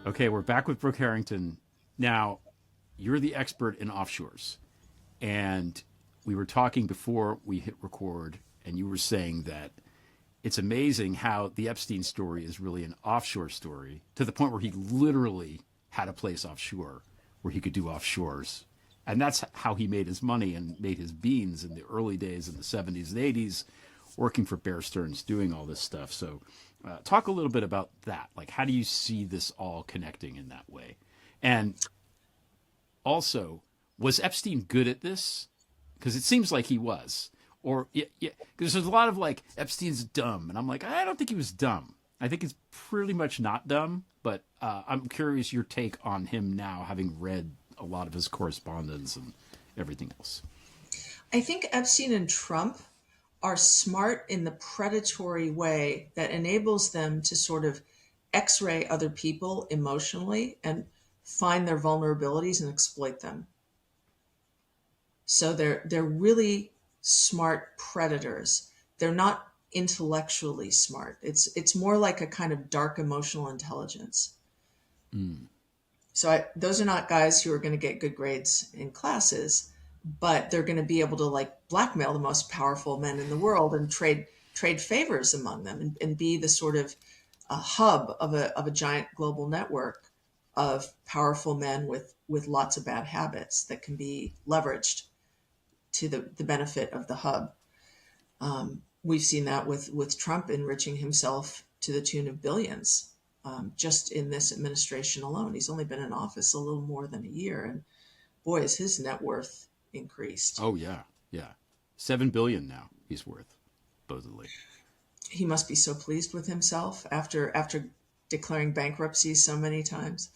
Okay, we're back with Brooke Harrington. Now, you're the expert in offshores. And we were talking before we hit record, and you were saying that it's amazing how the Epstein story is really an offshore story to the point where he literally had a place offshore where he could do offshores. And that's how he made his money and made his beans in the early days in the 70s and 80s, working for Bear Stearns, doing all this stuff. So, talk a little bit about that. Like, how do you see this all connecting in that way? And also, was Epstein good at this? Because it seems like he was. Or, yeah, because there's a lot of like, Epstein's dumb. And I'm like, I don't think he was dumb. I think he's pretty much not dumb. But I'm curious your take on him now, having read a lot of his correspondence and everything else. I think Epstein and Trump are smart in the predatory way that enables them to sort of x-ray other people emotionally and find their vulnerabilities and exploit them. So they're really smart predators. They're not intellectually smart. It's more like a kind of dark emotional intelligence. Mm. So those are not guys who are going to get good grades in classes, but they're going to be able to like blackmail the most powerful men in the world and trade favors among them and be the sort of a hub of a giant global network of powerful men with lots of bad habits that can be leveraged to the benefit of the hub. We've seen that with Trump enriching himself to the tune of billions, just in this administration alone. He's only been in office a little more than a year, and boy, has his net worth increased. Oh, yeah. Yeah. $7 billion now he's worth, supposedly. He must be so pleased with himself after declaring bankruptcy so many times.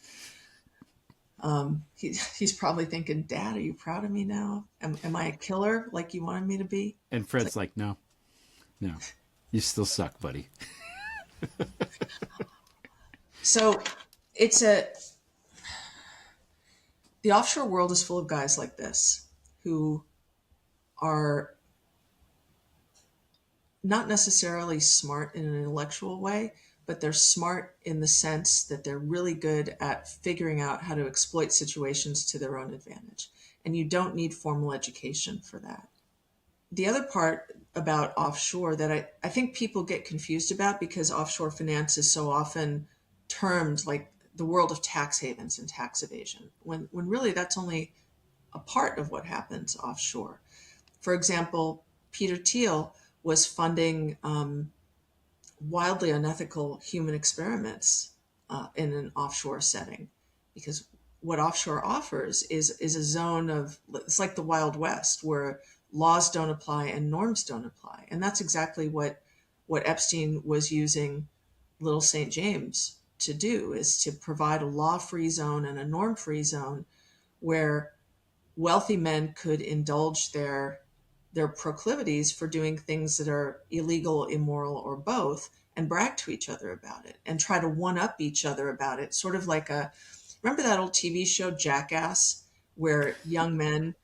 He's probably thinking, Dad, are you proud of me now? Am I a killer like you wanted me to be? And It's Fred's like, like, no, you still suck, buddy. so it's the offshore world is full of guys like this who are not necessarily smart in an intellectual way, but they're smart in the sense that they're really good at figuring out how to exploit situations to their own advantage. And you don't need formal education for that. The other part about offshore that I think people get confused about because offshore finance is so often termed like the world of tax havens and tax evasion, when really that's only a part of what happens offshore. For example, Peter Thiel was funding wildly unethical human experiments in an offshore setting, because what offshore offers is a zone of, it's like the Wild West where laws don't apply and norms don't apply, and that's exactly what Epstein was using Little St. James to do, is to provide a law-free zone and a norm-free zone where wealthy men could indulge their proclivities for doing things that are illegal, immoral, or both, and brag to each other about it and try to one up each other about it. Sort of like remember that old TV show Jackass, where young men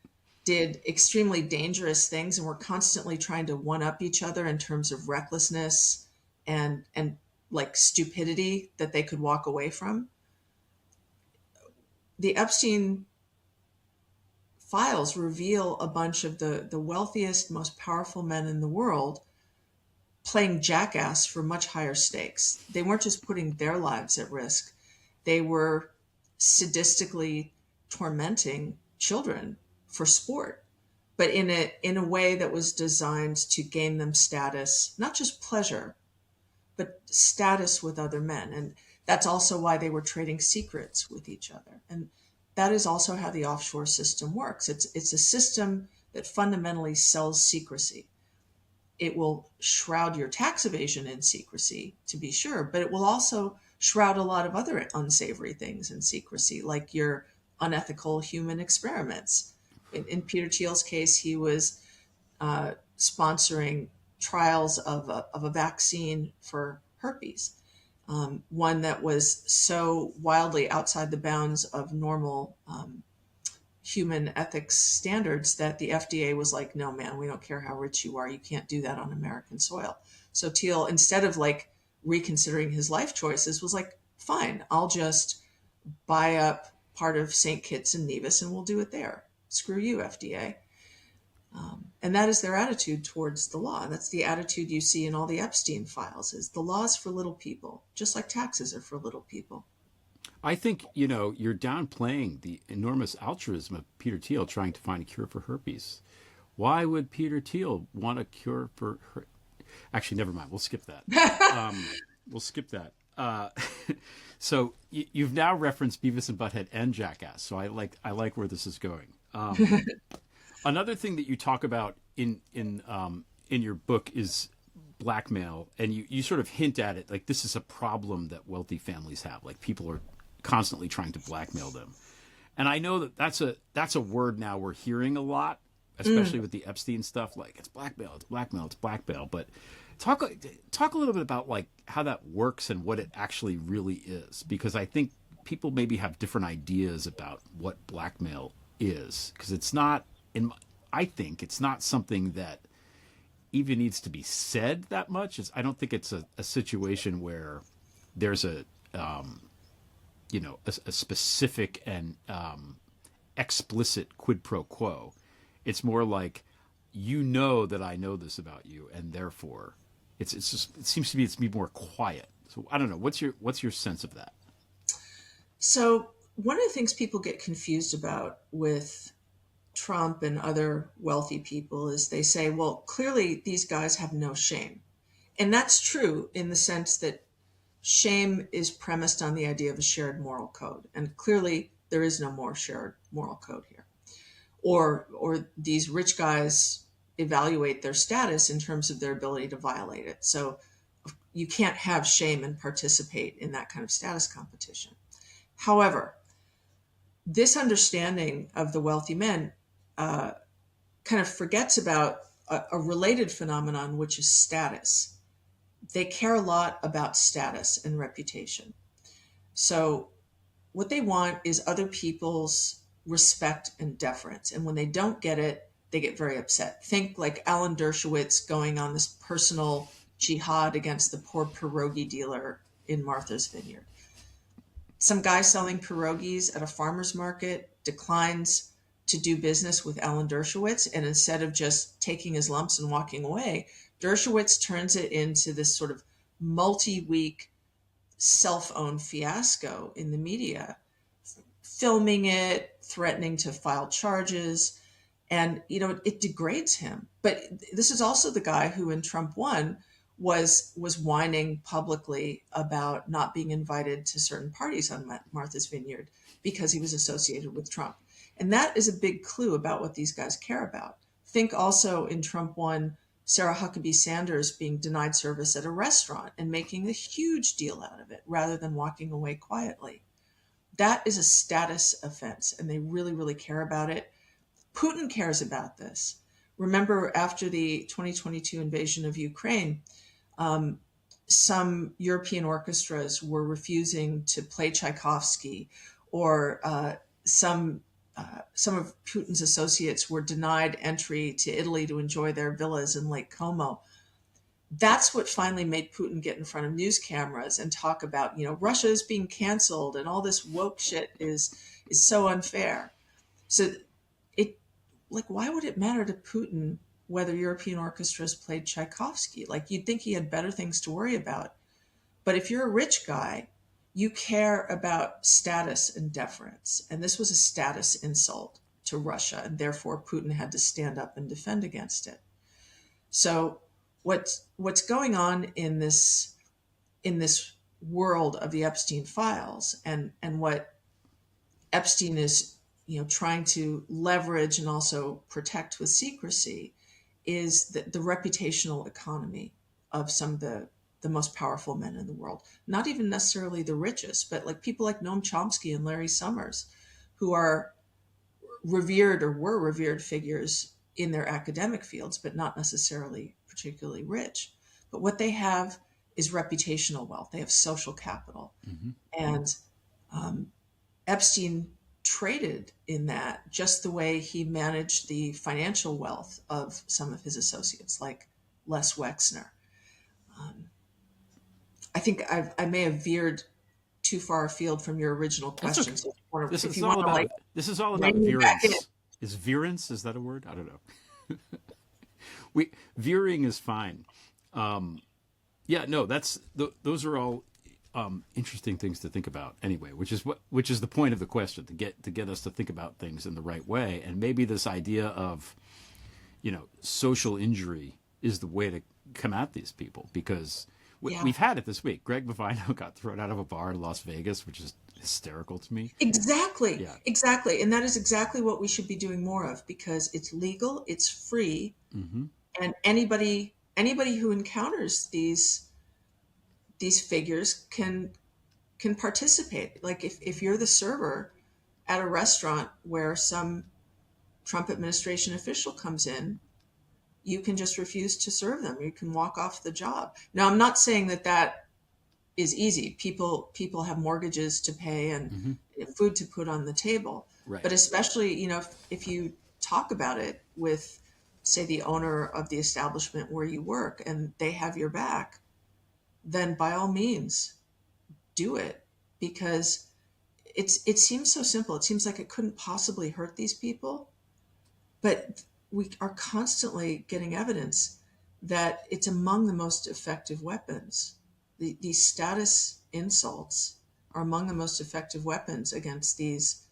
did extremely dangerous things and were constantly trying to one up each other in terms of recklessness and like stupidity that they could walk away from. The Epstein files reveal a bunch of the wealthiest, most powerful men in the world playing jackass for much higher stakes. They weren't just putting their lives at risk, they were sadistically tormenting children for sport, but in a way that was designed to gain them status, not just pleasure, but status with other men. And that's also why they were trading secrets with each other. And that is also how the offshore system works. It's a system that fundamentally sells secrecy. It will shroud your tax evasion in secrecy, to be sure, but it will also shroud a lot of other unsavory things in secrecy, like your unethical human experiments. In Peter Thiel's case, he was sponsoring trials of a vaccine for herpes, one that was so wildly outside the bounds of normal human ethics standards that the FDA was like, no, man, we don't care how rich you are. You can't do that on American soil. So Thiel, instead of like reconsidering his life choices, was like, fine, I'll just buy up part of St. Kitts and Nevis and we'll do it there. Screw you, FDA. And that is their attitude towards the law. That's the attitude you see in all the Epstein files, is the law's for little people, just like taxes are for little people. I think, you're downplaying the enormous altruism of Peter Thiel trying to find a cure for herpes. Why would Peter Thiel want a cure for Actually, never mind. We'll skip that. We'll skip that. So you've now referenced Beavis and Butthead and Jackass. So I like where this is going. Another thing that you talk about in your book is blackmail, and you sort of hint at it, like this is a problem that wealthy families have. Like people are constantly trying to blackmail them, and I know that that's a word now we're hearing a lot, especially with the Epstein stuff. Like it's blackmail, it's blackmail, it's blackmail. But talk a little bit about like how that works and what it actually really is, because I think people maybe have different ideas about what blackmail is, because it's not. I think it's not something that even needs to be said that much. I don't think it's a situation where there's a specific and explicit quid pro quo. It's more like, that I know this about you, and therefore it's just, it seems to be more quiet. So I don't know. What's your sense of that? So one of the things people get confused about with Trump and other wealthy people is they say, well, clearly these guys have no shame. And that's true in the sense that shame is premised on the idea of a shared moral code. And clearly there is no more shared moral code here. Or these rich guys evaluate their status in terms of their ability to violate it. So you can't have shame and participate in that kind of status competition. However, this understanding of the wealthy men kind of forgets about a related phenomenon, which is status. They care a lot about status and reputation. So what they want is other people's respect and deference. And when they don't get it, they get very upset. Think like Alan Dershowitz going on this personal jihad against the poor pierogi dealer in Martha's Vineyard. Some guy selling pierogies at a farmer's market declines to do business with Alan Dershowitz, and instead of just taking his lumps and walking away, Dershowitz turns it into this sort of multi-week self-owned fiasco in the media, filming it, threatening to file charges, and it degrades him. But this is also the guy who, in Trump 1, was whining publicly about not being invited to certain parties on Martha's Vineyard because he was associated with Trump. And that is a big clue about what these guys care about. Think also in Trump 1, Sarah Huckabee Sanders being denied service at a restaurant and making a huge deal out of it rather than walking away quietly. That is a status offense, and they really, really care about it. Putin cares about this. Remember, after the 2022 invasion of Ukraine, some European orchestras were refusing to play Tchaikovsky, or some of Putin's associates were denied entry to Italy to enjoy their villas in Lake Como. That's what finally made Putin get in front of news cameras and talk about, Russia is being canceled and all this woke shit is so unfair. So why would it matter to Putin whether European orchestras played Tchaikovsky? Like, you'd think he had better things to worry about. But if you're a rich guy, you care about status and deference. And this was a status insult to Russia, and therefore Putin had to stand up and defend against it. So what's going on in this world of the Epstein files, and what Epstein is trying to leverage and also protect with secrecy, is the reputational economy of some of the most powerful men in the world. Not even necessarily the richest, but like people like Noam Chomsky and Larry Summers, who are revered or were revered figures in their academic fields, but not necessarily particularly rich. But what they have is reputational wealth. They have social capital. Mm-hmm. And Epstein traded in that, just the way he managed the financial wealth of some of his associates, like Les Wexner. I think I may have veered too far afield from your original That's question. okay. So This if is you all want to about like rein me back in, virence. Is virence, is that a word? I don't know. Veering is fine. Yeah, no, those are all interesting things to think about anyway, which is the point of the question, to get us to think about things in the right way. And maybe this idea of, social injury is the way to come at these people, because yeah, we've had it this week. Greg Bovino got thrown out of a bar in Las Vegas, which is hysterical to me. exactly, Yeah. exactly, and that is exactly what we should be doing more of, because it's legal, it's free, Mm-hmm. and anybody who encounters these figures can participate. Like if you're the server at a restaurant where some Trump administration official comes in, you can just refuse to serve them. You can walk off the job. Now, I'm not saying that is easy. People have mortgages to pay and Mm-hmm. food to put on the table. Right. But especially, if you talk about it with, say, the owner of the establishment where you work and they have your back, then by all means do it, because it seems so simple. It seems like it couldn't possibly hurt these people, but we are constantly getting evidence that it's among the most effective weapons. These status insults are among the most effective weapons against these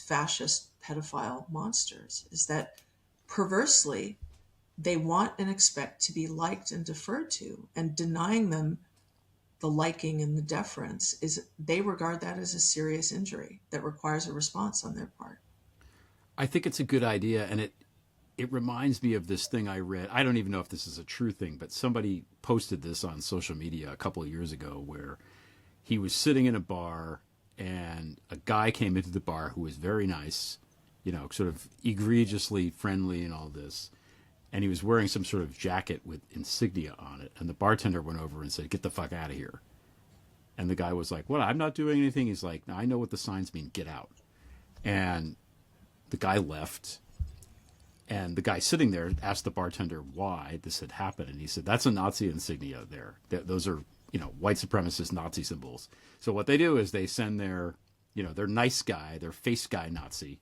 fascist pedophile monsters. Is that perversely they want and expect to be liked and deferred to, and denying them the liking and the deference is, they regard that as a serious injury that requires a response on their part. I think it's a good idea, and it reminds me of this thing I read. I don't even know if this is a true thing, but somebody posted this on social media a couple of years ago, where he was sitting in a bar and a guy came into the bar who was very nice, sort of egregiously friendly and all this. And he was wearing some sort of jacket with insignia on it. And the bartender went over and said, "Get the fuck out of here." And the guy was like, "What? I'm not doing anything." He's like, "No, I know what the signs mean. Get out." And the guy left. And the guy sitting there asked the bartender why this had happened. And he said, "That's a Nazi insignia there. Those are, white supremacist Nazi symbols. So what they do is they send their nice guy, their face guy Nazi.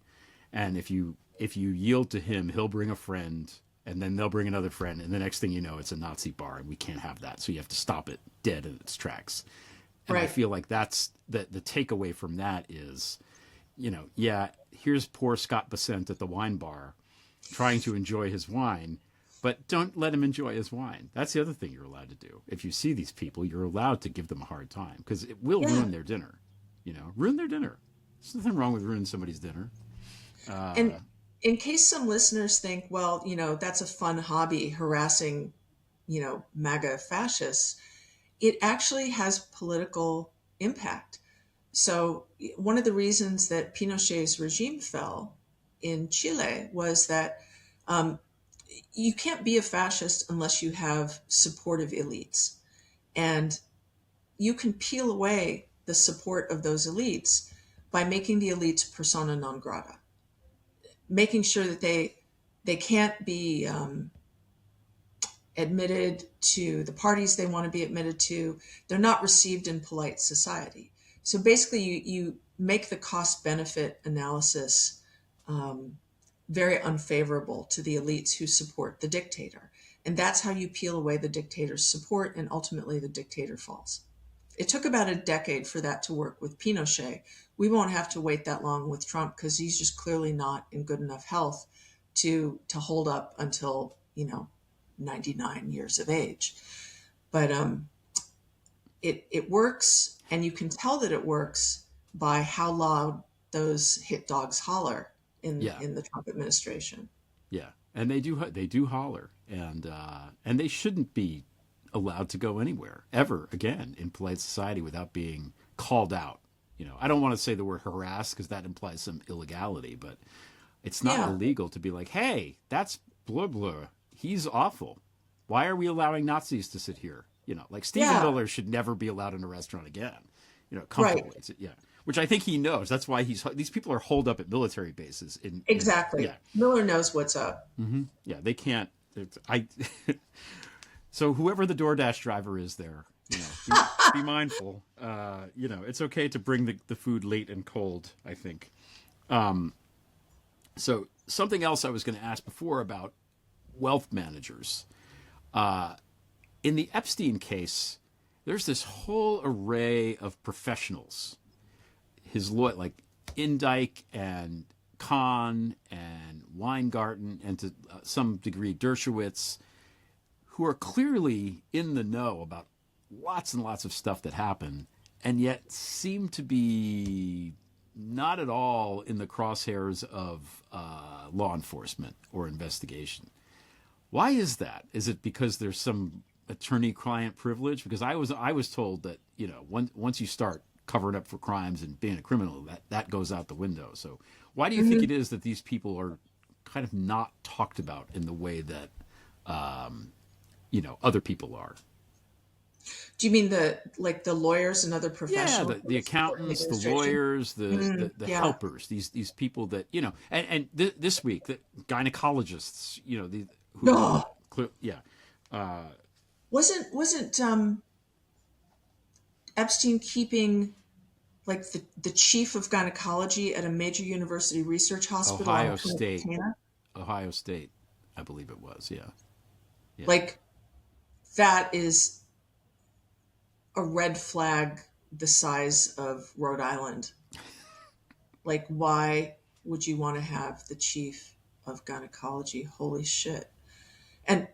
And if you yield to him, he'll bring a friend, and then they'll bring another friend. And the next thing you know, it's a Nazi bar, and we can't have that. So you have to stop it dead in its tracks." And Right. I feel like that's the takeaway from that is, yeah, here's poor Scott Besant at the wine bar trying to enjoy his wine, but don't let him enjoy his wine. That's the other thing you're allowed to do. If you see these people, you're allowed to give them a hard time, because it will Yeah. ruin their dinner. Ruin their dinner. There's nothing wrong with ruining somebody's dinner. And in case some listeners think, well, that's a fun hobby, harassing, MAGA fascists, it actually has political impact. So one of the reasons that Pinochet's regime fell in Chile was that you can't be a fascist unless you have supportive elites. And you can peel away the support of those elites by making the elites persona non grata, making sure that they can't be admitted to the parties they want to be admitted to. They're not received in polite society. So basically, you make the cost benefit analysis very unfavorable to the elites who support the dictator. And that's how you peel away the dictator's support, and ultimately the dictator falls. It took about a decade for that to work with Pinochet. We won't have to wait that long with Trump, because he's just clearly not in good enough health to hold up until 99 years of age. But it works, and you can tell that it works by how loud those hit dogs holler Yeah. in the Trump administration. Yeah, and they do holler, and they shouldn't be allowed to go anywhere ever again in polite society without being called out. I don't want to say the word harass, because that implies some illegality, but it's not Yeah. illegal to be like, "Hey, that's blah blah. He's awful. Why are we allowing Nazis to sit here?" Like Stephen Yeah. Miller should never be allowed in a restaurant again. Comfortably. Right. Yeah. Which I think he knows. That's why these people are holed up at military bases. Exactly. Yeah. Miller knows what's up. Yeah, they can't. So whoever the DoorDash driver is there, Be mindful. It's okay to bring the food late and cold, I think. So something else I was going to ask before about wealth managers. In the Epstein case, there's this whole array of professionals. His lawyer, like Indike and Kahn and Weingarten, and to some degree Dershowitz, who are clearly in the know about lots and lots of stuff that happened, and yet seem to be not at all in the crosshairs of law enforcement or investigation. Why is that? Is it because there's some attorney-client privilege? Because I was told that once you start covering up for crimes and being a criminal, that goes out the window. So why do you think it is that these people are kind of not talked about in the way that other people are? Do you mean the lawyers and other professionals? Yeah, the accountants, the lawyers, the helpers, these people that and this week the gynecologists, wasn't Epstein keeping like the chief of gynecology at a major university research hospital? Ohio State, I believe it was. Yeah. Like that is a red flag the size of Rhode Island. Like, why would you want to have the chief of gynecology? Holy shit. And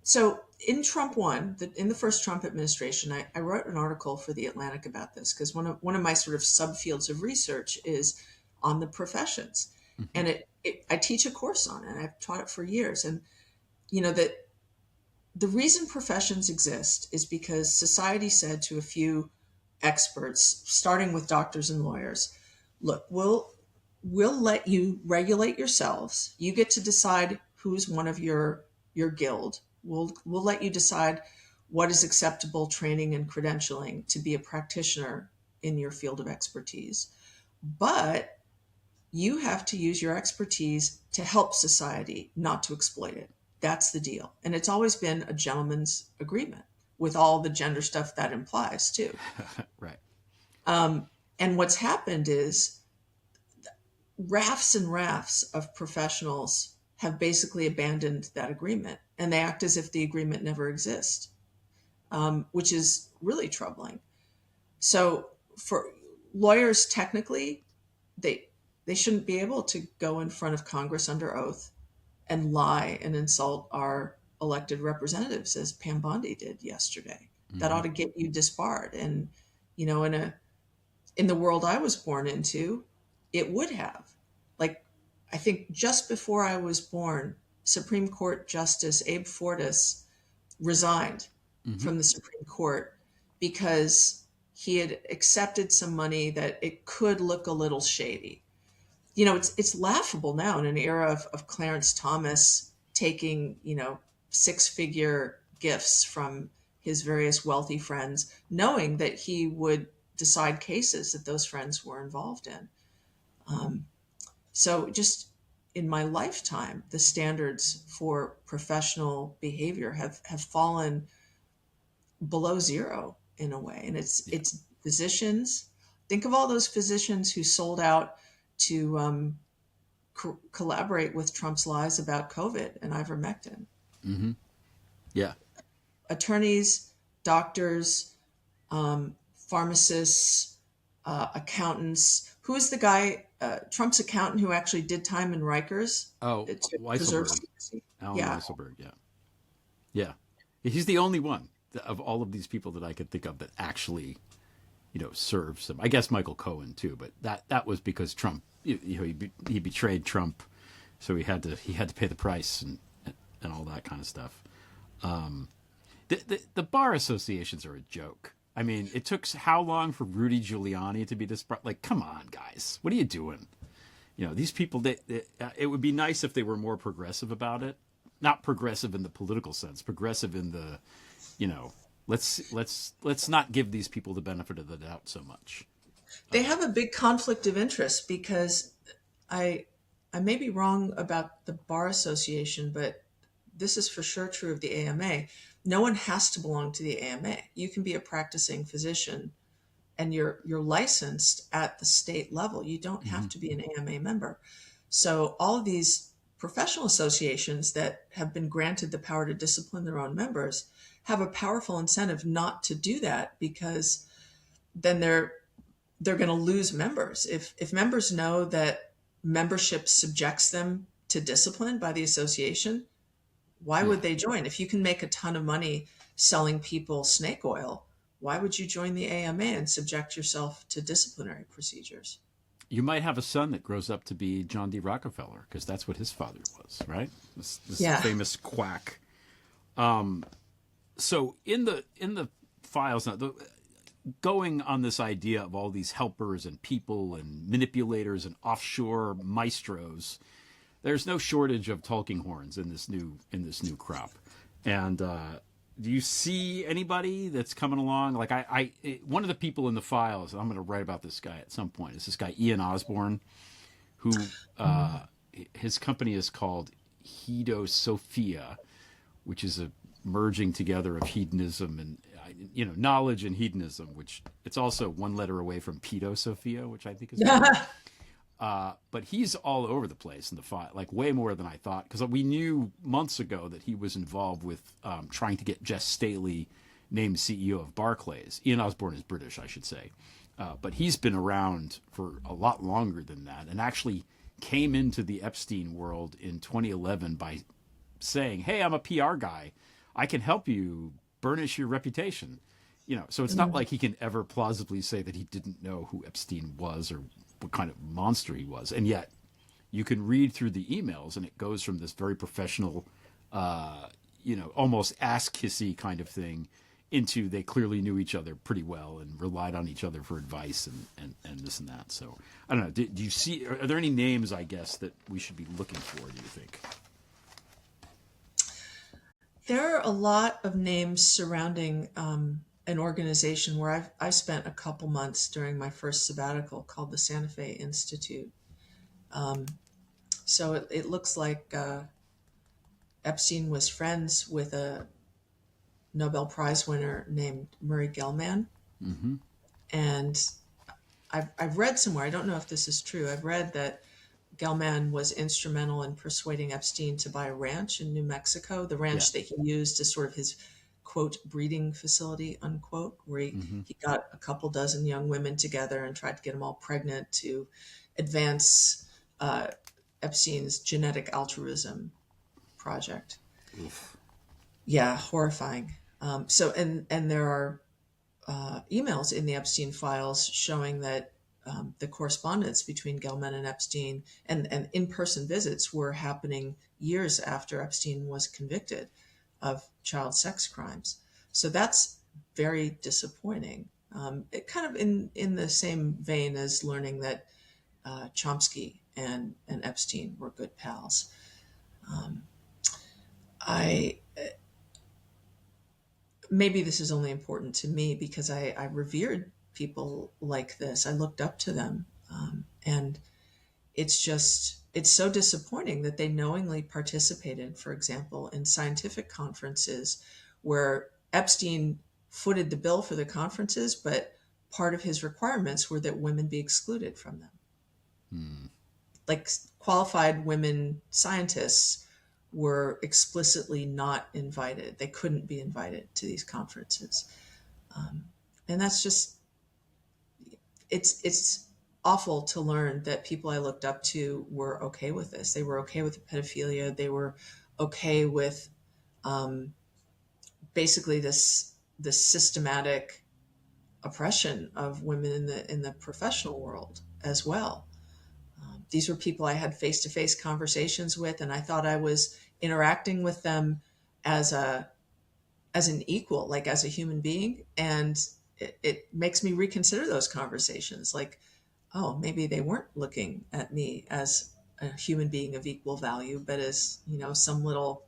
so in in the first Trump administration, I wrote an article for The Atlantic about this because one of my sort of subfields of research is on the professions. Mm-hmm. And I teach a course on it, and I've taught it for years. And, that the reason professions exist is because society said to a few experts, starting with doctors and lawyers, look, we'll let you regulate yourselves. You get to decide who's one of your guild. We'll let you decide what is acceptable training and credentialing to be a practitioner in your field of expertise. But you have to use your expertise to help society, not to exploit it. That's the deal. And it's always been a gentleman's agreement with all the gender stuff that implies too. Right. And what's happened is rafts and rafts of professionals have basically abandoned that agreement, and they act as if the agreement never exists, which is really troubling. So for lawyers, technically, they shouldn't be able to go in front of Congress under oath and lie and insult our elected representatives, as Pam Bondi did yesterday. Mm-hmm. That ought to get you disbarred. And, in the world I was born into, it would have. Like, I think just before I was born, Supreme Court Justice Abe Fortas resigned from the Supreme Court because he had accepted some money that it could look a little shady. It's laughable now in an era of Clarence Thomas taking, 6-figure gifts from his various wealthy friends, knowing that he would decide cases that those friends were involved in. So just in my lifetime, the standards for professional behavior have fallen below zero in a way. And it's physicians. Think of all those physicians who sold out to collaborate with Trump's lies about COVID and ivermectin. Mm-hmm. Yeah. Attorneys, doctors, pharmacists, accountants. Who is the guy, Trump's accountant who actually did time in Rikers? Oh, Weisselberg. Alan Weisselberg, yeah. Yeah. He's the only one of all of these people that I could think of that actually, serves him. I guess Michael Cohen too, but that was because Trump, he betrayed Trump, so he had to pay the price and all that kind of stuff. The bar associations are a joke. I mean, it took how long for Rudy Giuliani to be disbarred? Like, come on, guys, what are you doing? These people. It would be nice if they were more progressive about it. Not progressive in the political sense, progressive in the, let's not give these people the benefit of the doubt so much. They have a big conflict of interest because I may be wrong about the Bar Association, but this is for sure true of the AMA. No one has to belong to the AMA. You can be a practicing physician and you're licensed at the state level. You don't have Hmm. to be an AMA member. So all of these professional associations that have been granted the power to discipline their own members have a powerful incentive not to do that, because then they're going to lose members. If members know that membership subjects them to discipline by the association, why Yeah. would they join? If you can make a ton of money selling people snake oil, why would you join the AMA and subject yourself to disciplinary procedures? You might have a son that grows up to be John D. Rockefeller, because that's what his father was, right? This Yeah. famous quack. So in the files now, going on this idea of all these helpers and people and manipulators and offshore maestros, there's no shortage of talking horns in this new crop. And do you see anybody that's coming along? Like one of the people in the files, I'm going to write about this guy at some point. Is this guy Ian Osborne, who his company is called Hedo Sophia, which is a merging together of hedonism and knowledge and hedonism, which it's also one letter away from pedo Sophia, which I think is but he's all over the place in the file, like way more than I thought, because we knew months ago that he was involved with trying to get Jess Staley named CEO of Barclays. Ian Osborne is British, I should say, but he's been around for a lot longer than that, and actually came into the Epstein world in 2011 by saying, "Hey, I'm a PR guy. I can help you burnish your reputation." So it's not like he can ever plausibly say that he didn't know who Epstein was or what kind of monster he was. And yet you can read through the emails and it goes from this very professional, almost ass-kissy kind of thing into they clearly knew each other pretty well and relied on each other for advice and this and that. So I don't know. Do you see, are there any names, I guess, that we should be looking for, do you think? There are a lot of names surrounding an organization where I spent a couple months during my first sabbatical, called the Santa Fe Institute. So it looks like Epstein was friends with a Nobel Prize winner named Murray Gell-Mann. Mm-hmm. And I've read somewhere, I don't know if this is true, I've read that Gell-Mann was instrumental in persuading Epstein to buy a ranch in New Mexico, the Yeah. ranch that he used as sort of his, quote, breeding facility, unquote, where Mm-hmm. he got a couple dozen young women together and tried to get them all pregnant to advance Epstein's genetic altruism project. Oof. Yeah, horrifying. And there are emails in the Epstein files showing that the correspondence between Gell-Mann and Epstein and in-person visits were happening years after Epstein was convicted of child sex crimes. So that's very disappointing. It kind of in the same vein as learning that Chomsky and Epstein were good pals. Um, I Maybe this is only important to me because I revered people like this. I looked up to them. And it's so disappointing that they knowingly participated, for example, in scientific conferences where Epstein footed the bill for the conferences, but part of his requirements were that women be excluded from them. Hmm. Like qualified women scientists were explicitly not invited. They couldn't be invited to these conferences. Um, and that's just, it's awful to learn that people I looked up to were okay with this. They were okay with pedophilia. They were okay with um, basically this systematic oppression of women in the professional world as well. These were people I had face-to-face conversations with, and I thought I was interacting with them as an equal, like as a human being. And it makes me reconsider those conversations. Like, oh, maybe they weren't looking at me as a human being of equal value, but as, some little,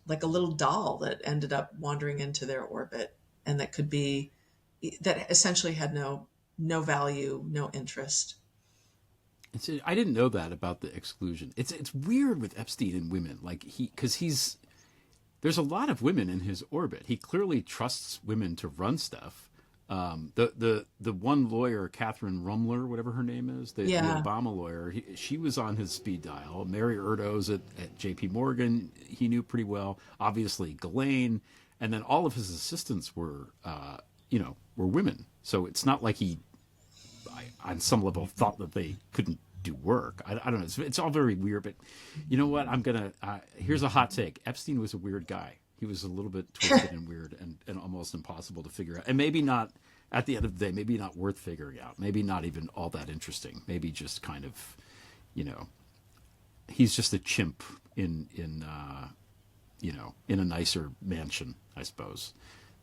like a little doll that ended up wandering into their orbit and that essentially had no value, no interest. I didn't know that about the exclusion. It's weird with Epstein and women, like because there's a lot of women in his orbit. He clearly trusts women to run stuff. The one lawyer, Catherine Rumler, whatever her name is, the Yeah. Obama lawyer, she was on his speed dial. Mary Erdoes at J.P. Morgan, he knew pretty well. Obviously, Ghislaine, and then all of his assistants were, were women. So it's not like he, on some level, thought that they couldn't do work. I don't know. It's all very weird. But you know what? Here's a hot take. Epstein was a weird guy. He was a little bit twisted and weird and almost impossible to figure out. And maybe not, at the end of the day, maybe not worth figuring out. Maybe not even all that interesting. Maybe just kind of, he's just a chimp in a nicer mansion, I suppose,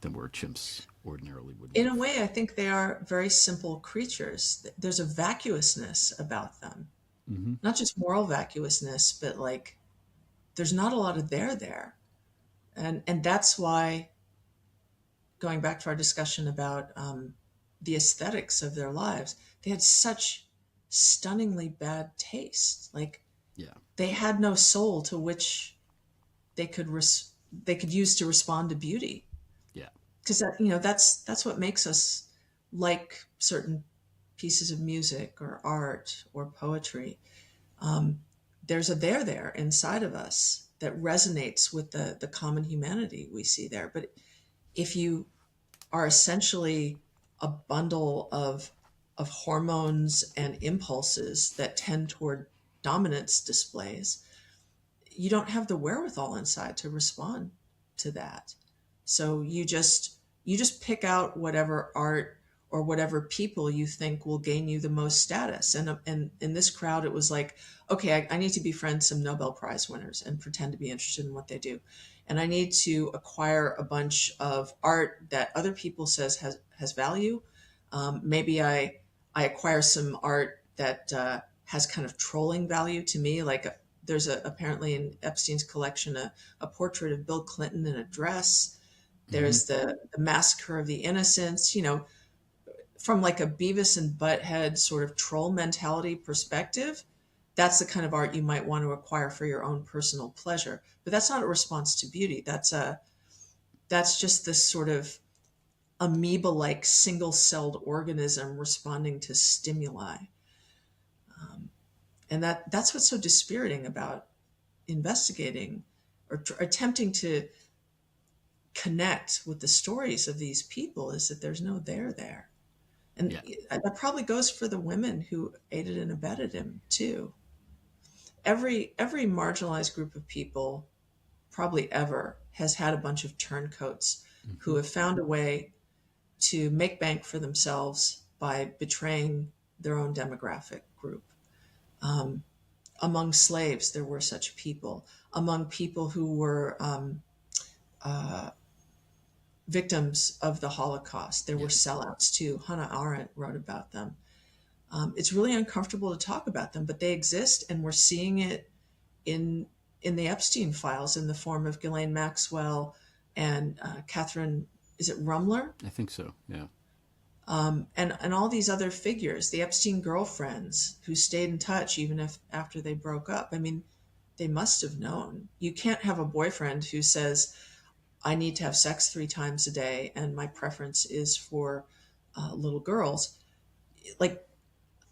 than where chimps ordinarily would In a live. way, I think they are very simple creatures. There's a vacuousness about them. Mm-hmm. Not just moral vacuousness, but like there's not a lot of there. And that's why, going back to our discussion about the aesthetics of their lives, they had such stunningly bad taste. Like Yeah. they had no soul to which they could they could use to respond to beauty. Yeah. Because that's what makes us like certain pieces of music or art or poetry. There's a there inside of us that resonates with the common humanity we see there. But if you are essentially a bundle of hormones and impulses that tend toward dominance displays, you don't have the wherewithal inside to respond to that. So you just pick out whatever art or whatever people you think will gain you the most status. And in this crowd, it was like, okay, I need to befriend some Nobel Prize winners and pretend to be interested in what they do. And I need to acquire a bunch of art that other people says has value. Maybe I acquire some art that has kind of trolling value to me. Like there's apparently in Epstein's collection a portrait of Bill Clinton in a dress. Mm-hmm. There's the Massacre of the Innocents. From like a Beavis and Butthead sort of troll mentality perspective, that's the kind of art you might want to acquire for your own personal pleasure. But that's not a response to beauty. That's just this sort of amoeba-like single-celled organism responding to stimuli. And that's what's so dispiriting about investigating or attempting to connect with the stories of these people, is that there's no there. And Yeah. that probably goes for the women who aided and abetted him too. Every marginalized group of people probably ever has had a bunch of turncoats who Mm-hmm. have found a way to make bank for themselves by betraying their own demographic group. Um, Among slaves, there were such people. Among people who were uh, victims of the Holocaust, there were Yeah. sellouts too. Hannah Arendt wrote about them. It's really uncomfortable to talk about them, but they exist, and we're seeing it in the Epstein files in the form of Ghislaine Maxwell and Catherine, is it Rumler? I think so. Yeah. And all these other figures, the Epstein girlfriends who stayed in touch even if after they broke up. I mean, they must have known. You can't have a boyfriend who says, I need to have sex 3 times a day, and my preference is for little girls. Like,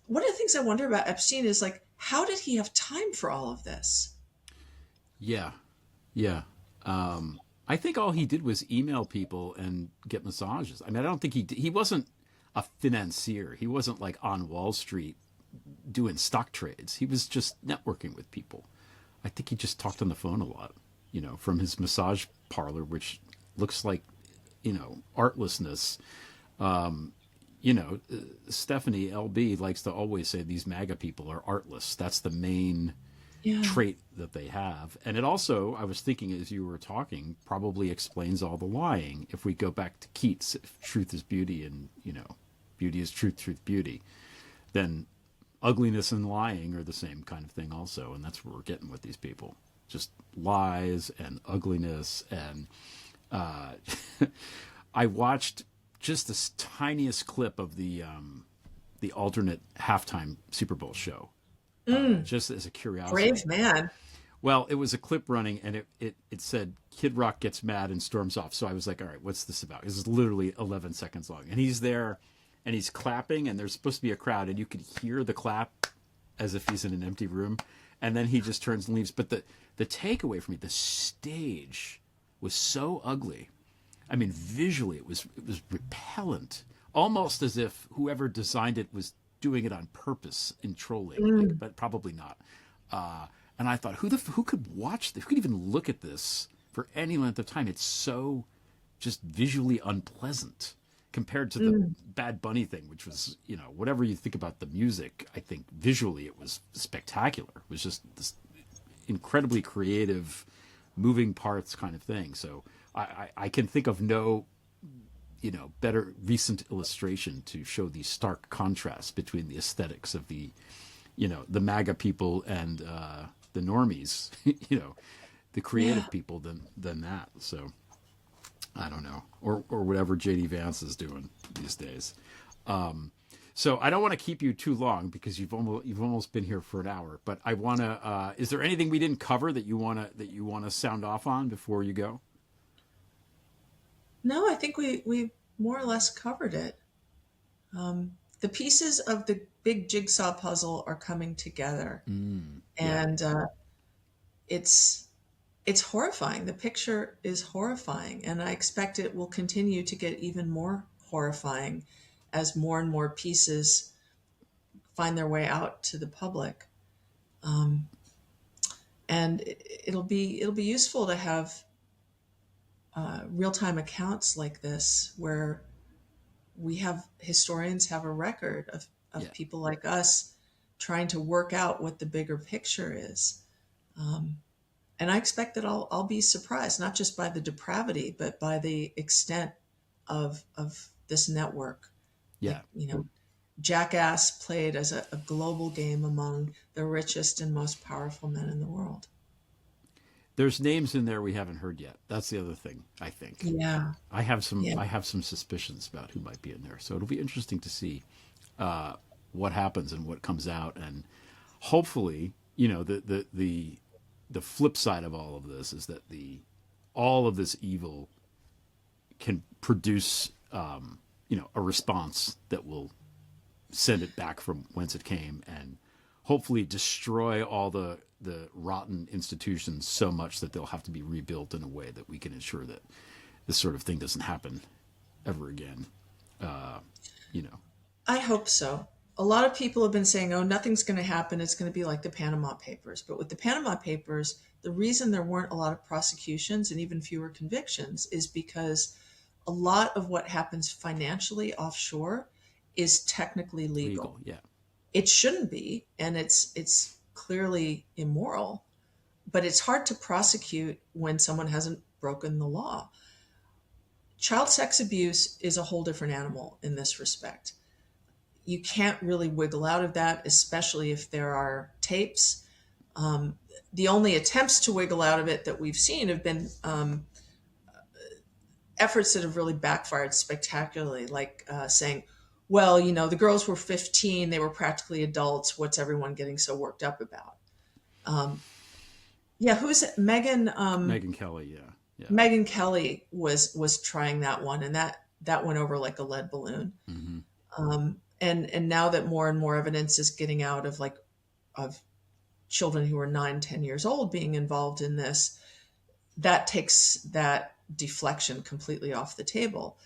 one of the things I wonder about Epstein is like, how did he have time for all of this? Yeah. Yeah. I think all he did was email people and get massages. I mean, I don't think he wasn't a financier. He wasn't like on Wall Street doing stock trades. He was just networking with people. I think he just talked on the phone a lot, from his massage parlor, which looks like, artlessness. Stephanie LB likes to always say these MAGA people are artless. That's the main Yeah. trait that they have. And it also, I was thinking as you were talking, probably explains all the lying. If we go back to Keats, if truth is beauty and, beauty is truth, truth, beauty, then ugliness and lying are the same kind of thing also. And that's what we're getting with these people. Just lies and ugliness. And I watched just the tiniest clip of the alternate halftime Super Bowl show, just as a curiosity. Brave man. Well, it was a clip running, and it said Kid Rock gets mad and storms off. So I was like, all right, what's this about? This is literally 11 seconds long, and he's there, and he's clapping, and there's supposed to be a crowd, and you could hear the clap as if he's in an empty room, and then he just turns and leaves. But the takeaway for me, the stage was so ugly. I mean, visually, it was repellent, almost as if whoever designed it was doing it on purpose in trolling, like, but probably not. And I thought, who could watch this? Who could even look at this for any length of time? It's so just visually unpleasant compared to the Bad Bunny thing, which was, whatever you think about the music, I think visually it was spectacular. It was just this incredibly creative, moving parts kind of thing. So I can think of no, better recent illustration to show the stark contrast between the aesthetics of the MAGA people and the normies, the creative people than that. So I don't know, or whatever JD Vance is doing these days. So I don't want to keep you too long because you've almost been here for an hour. But I want to. Is there anything we didn't cover that you want to sound off on before you go? No, I think we more or less covered it. The pieces of the big jigsaw puzzle are coming together, and it's horrifying. The picture is horrifying, and I expect it will continue to get even more horrifying as more and more pieces find their way out to the public. And it'll be useful to have real-time accounts like this where historians have a record of people like us trying to work out what the bigger picture is. And I expect that I'll be surprised, not just by the depravity, but by the extent of this network. Yeah. Like, Jackass played as a global game among the richest and most powerful men in the world. There's names in there we haven't heard yet. That's the other thing, I think. Yeah. I have some suspicions about who might be in there. So it'll be interesting to see what happens and what comes out, and hopefully, the flip side of all of this is that all of this evil can produce a response that will send it back from whence it came, and hopefully destroy all the rotten institutions so much that they'll have to be rebuilt in a way that we can ensure that this sort of thing doesn't happen ever again. I hope so. A lot of people have been saying, oh, nothing's going to happen. It's going to be like the Panama Papers. But with the Panama Papers, the reason there weren't a lot of prosecutions and even fewer convictions is because a lot of what happens financially offshore is technically legal. Yeah. It shouldn't be, and it's clearly immoral, but it's hard to prosecute when someone hasn't broken the law. Child sex abuse is a whole different animal in this respect. You can't really wiggle out of that, especially if there are tapes. The only attempts to wiggle out of it that we've seen have been efforts that have really backfired spectacularly, like saying, well, the girls were 15, they were practically adults. What's everyone getting so worked up about? Who's it? Megyn Kelly, yeah. Megyn Kelly was trying that one, and that went over like a lead balloon. Mm-hmm. And now that more and more evidence is getting out of children who are 9-10 years old being involved in this, that takes that deflection completely off the table.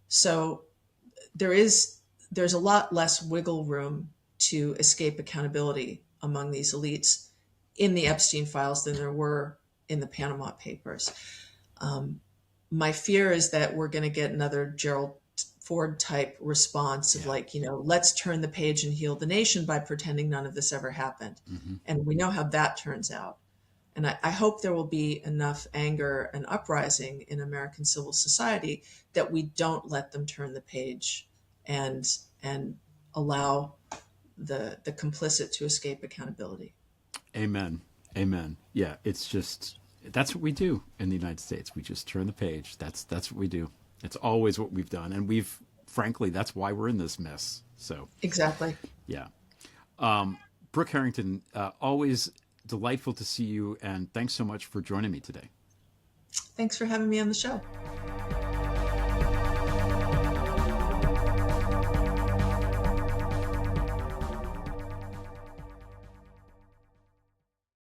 So there's a lot less wiggle room to escape accountability among these elites in the Epstein files than there were in the Panama Papers. My fear is that we're going to get another Gerald Ford type response of let's turn the page and heal the nation by pretending none of this ever happened. Mm-hmm. And we know how that turns out. And I hope there will be enough anger and uprising in American civil society that we don't let them turn the page and allow the complicit to escape accountability. Amen. Yeah, it's just, that's what we do in the United States. We just turn the page. That's what we do. It's always what we've done. And frankly, that's why we're in this mess. So exactly. Yeah. Brooke Harrington, always delightful to see you, and thanks so much for joining me today. Thanks for having me on the show.